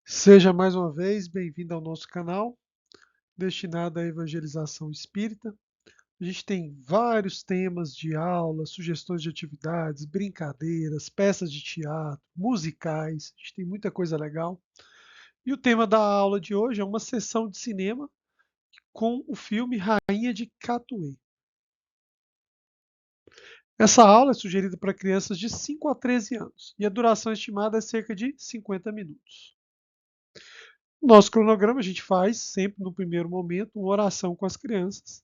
Seja mais uma vez bem-vindo ao nosso canal, destinado à evangelização espírita. A gente tem vários temas de aula, sugestões de atividades, brincadeiras, peças de teatro, musicais, a gente tem muita coisa legal. E o tema da aula de hoje é uma sessão de cinema com o filme Rainha de Catuê. Essa aula é sugerida para crianças de 5 a 13 anos e a duração estimada é cerca de 50 minutos. Nosso cronograma a gente faz sempre no primeiro momento uma oração com as crianças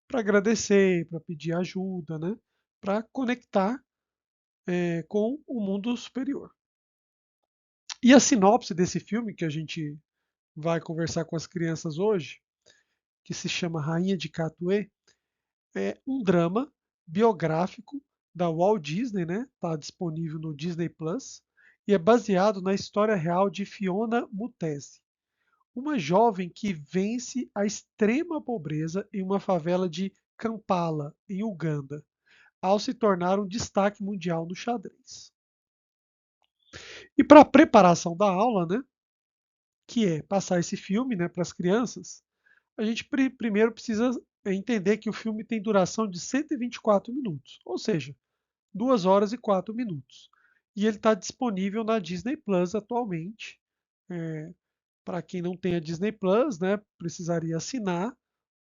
para agradecer, para pedir ajuda, né? Para conectar com o mundo superior. E a sinopse desse filme que a gente vai conversar com as crianças hoje, que se chama Rainha de Catuê, é um drama biográfico da Walt Disney, né? Está disponível no Disney Plus e é baseado na história real de Fiona Mutesi, uma jovem que vence a extrema pobreza em uma favela de Kampala, em Uganda, ao se tornar um destaque mundial no xadrez. E para a preparação da aula, né, que é passar esse filme, né, para as crianças, a gente primeiro precisa entender que o filme tem duração de 124 minutos, ou seja, 2 horas e 4 minutos. E ele está disponível na Disney Plus atualmente. É, para quem não tem a Disney Plus, né, precisaria assinar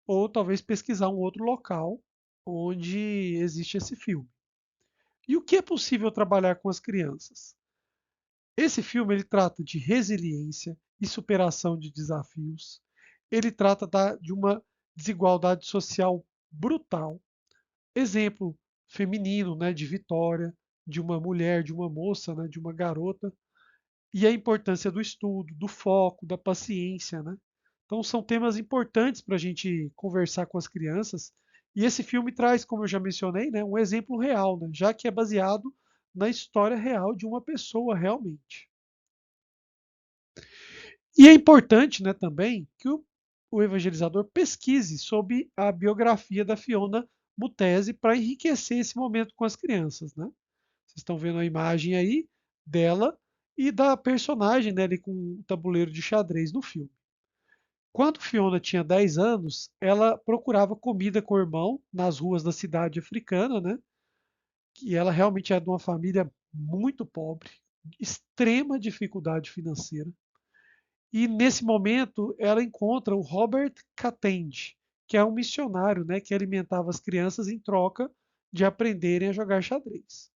ou talvez pesquisar um outro local onde existe esse filme. E o que é possível trabalhar com as crianças? Esse filme ele trata de resiliência e superação de desafios. Ele trata de uma desigualdade social brutal. Exemplo feminino, né, de vitória, de uma mulher, de uma moça, né, de uma garota, e a importância do estudo, do foco, da paciência, né? Então são temas importantes para a gente conversar com as crianças. E esse filme traz, como eu já mencionei, né, um exemplo real, né, já que é baseado na história real de uma pessoa realmente. E é importante, né, também que o evangelizador pesquise sobre a biografia da Fiona Mutesi para enriquecer esse momento com as crianças, né? Vocês estão vendo a imagem aí dela e da personagem, né, ali com o tabuleiro de xadrez no filme. Quando Fiona tinha 10 anos, ela procurava comida com o irmão nas ruas da cidade africana, né? Que ela realmente é de uma família muito pobre, extrema dificuldade financeira. E nesse momento ela encontra o Robert Catende, que é um missionário, né, que alimentava as crianças em troca de aprenderem a jogar xadrez.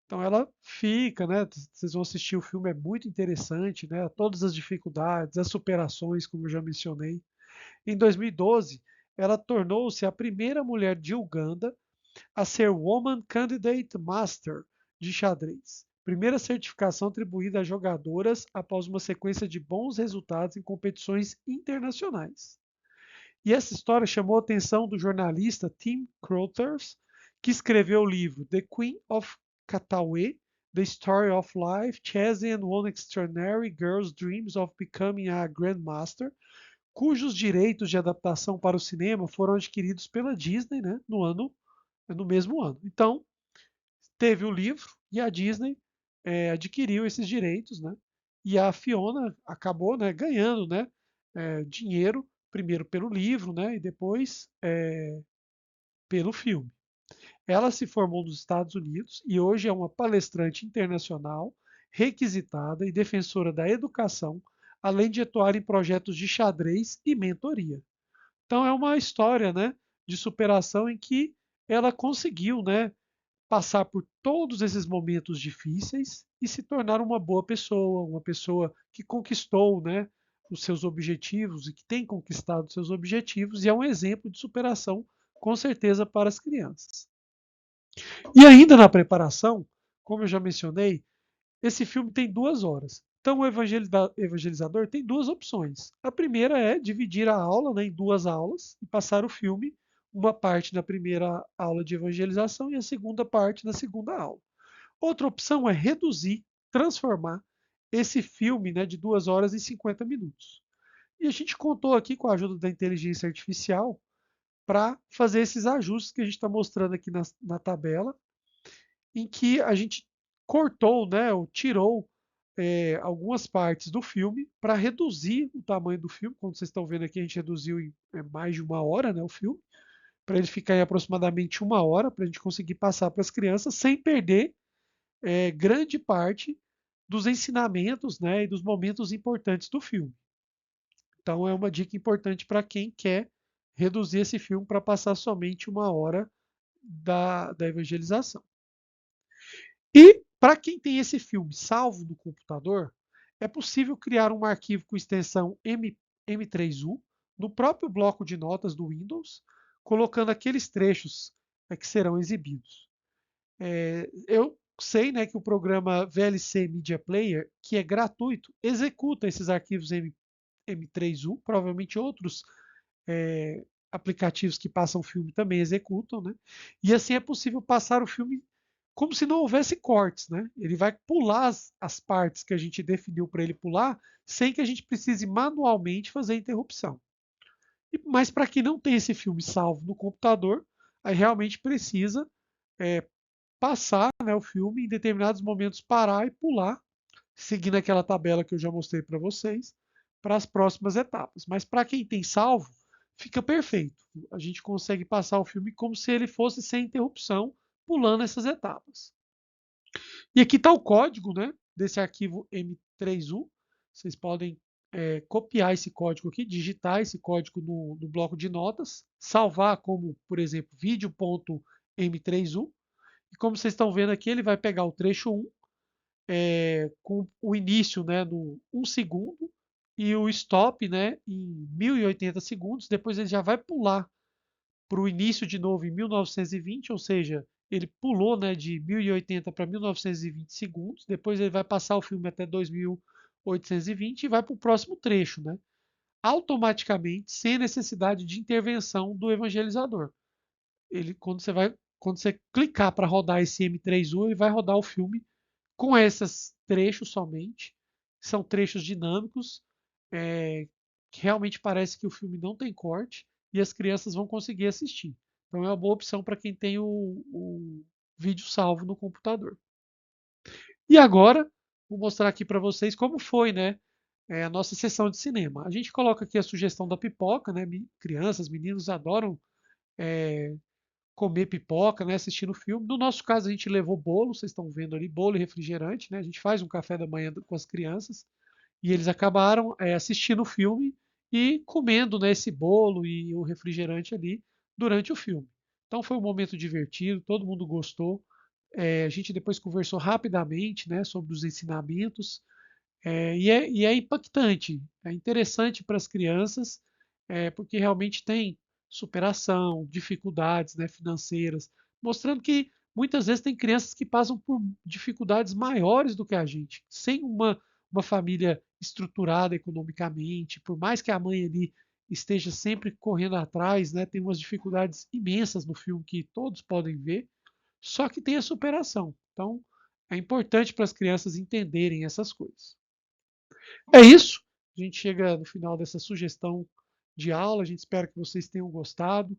Então ela fica, né? Vocês vão assistir o filme, é muito interessante, né? Todas as dificuldades, as superações, como eu já mencionei. Em 2012, ela tornou-se a primeira mulher de Uganda a ser Woman Candidate Master de xadrez, primeira certificação atribuída a jogadoras após uma sequência de bons resultados em competições internacionais. E essa história chamou a atenção do jornalista Tim Crothers, que escreveu o livro The Queen of Katawe, The Story of Life, Chess and One Extraordinary Girl's Dreams of Becoming a Grandmaster, cujos direitos de adaptação para o cinema foram adquiridos pela Disney, né, no mesmo ano. Então, teve o livro e a Disney adquiriu esses direitos, né? E a Fiona acabou, né, ganhando, né, dinheiro primeiro pelo livro, né, e depois pelo filme. Ela se formou nos Estados Unidos e hoje é uma palestrante internacional, requisitada e defensora da educação, além de atuar em projetos de xadrez e mentoria. Então é uma história, né, de superação em que ela conseguiu, né, passar por todos esses momentos difíceis e se tornar uma pessoa que conquistou, né, os seus objetivos e que tem conquistado os seus objetivos e é um exemplo de superação, com certeza, para as crianças. E ainda na preparação, como eu já mencionei, esse filme tem 2 horas. Então o evangelizador tem duas opções. A primeira é dividir a aula, né, em duas aulas e passar o filme, uma parte na primeira aula de evangelização e a segunda parte na segunda aula. Outra opção é reduzir, transformar esse filme, né, de 2 horas em 50 minutos. E a gente contou aqui com a ajuda da inteligência artificial para fazer esses ajustes que a gente está mostrando aqui na tabela, em que a gente cortou, né, ou tirou algumas partes do filme para reduzir o tamanho do filme. Como vocês estão vendo aqui, a gente reduziu em mais de 1 hora, né, o filme, para ele ficar em aproximadamente 1 hora, para a gente conseguir passar para as crianças sem perder grande parte dos ensinamentos, né, e dos momentos importantes do filme. Então é uma dica importante para quem quer reduzir esse filme para passar somente 1 hora da evangelização. E para quem tem esse filme salvo no computador, é possível criar um arquivo com extensão M3U no próprio bloco de notas do Windows, colocando aqueles trechos que serão exibidos. Eu sei, né, que o programa VLC Media Player, que é gratuito, executa esses arquivos M3U, provavelmente outros aplicativos que passam filme também executam, né? E assim é possível passar o filme como se não houvesse cortes, né? Ele vai pular as partes que a gente definiu para ele pular, sem que a gente precise manualmente fazer a interrupção. Mas para quem não tem esse filme salvo no computador, aí realmente precisa é, passar, né, o filme em determinados momentos, parar e pular, seguindo aquela tabela que eu já mostrei para vocês, para as próximas etapas. Mas para quem tem salvo, fica perfeito. A gente consegue passar o filme como se ele fosse sem interrupção, pulando essas etapas. E aqui está o código, né, desse arquivo M3U. Vocês podem copiar esse código aqui, digitar esse código no bloco de notas, salvar como, por exemplo, vídeo.m3u. E como vocês estão vendo aqui, ele vai pegar o trecho 1, com o início, né, no 1 segundo e o stop, né, em 1080 segundos. Depois ele já vai pular para o início de novo em 1920, ou seja, ele pulou, né, de 1080 para 1920 segundos. Depois ele vai passar o filme até 2820 e vai para o próximo trecho, né, automaticamente, sem necessidade de intervenção do evangelizador. Quando você clicar para rodar esse M3U, ele vai rodar o filme com esses trechos somente. São trechos dinâmicos, que realmente parece que o filme não tem corte e as crianças vão conseguir assistir. Então é uma boa opção para quem tem o vídeo salvo no computador. E agora, vou mostrar aqui para vocês como foi, né, a nossa sessão de cinema. A gente coloca aqui a sugestão da pipoca, né? Crianças, meninos adoram comer pipoca, né, assistindo o filme. No nosso caso, a gente levou bolo, vocês estão vendo ali, bolo e refrigerante, né? A gente faz um café da manhã com as crianças e eles acabaram assistindo o filme e comendo, né, esse bolo e o refrigerante ali durante o filme. Então foi um momento divertido, todo mundo gostou. A gente depois conversou rapidamente, né, sobre os ensinamentos. E é impactante, é interessante para as crianças, porque realmente tem superação, dificuldades, né, financeiras, mostrando que muitas vezes tem crianças que passam por dificuldades maiores do que a gente, sem uma família estruturada economicamente, por mais que a mãe ali esteja sempre correndo atrás, né, tem umas dificuldades imensas no filme que todos podem ver, só que tem a superação. Então, é importante para as crianças entenderem essas coisas. É isso. A gente chega no final dessa sugestão de aula. A gente espera que vocês tenham gostado.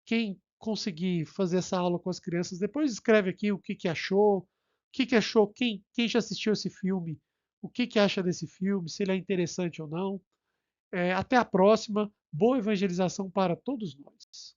Quem conseguir fazer essa aula com as crianças, depois escreve aqui o que achou, achou, quem já assistiu esse filme, o que acha desse filme, se ele é interessante ou não. Até a próxima. Boa evangelização para todos nós.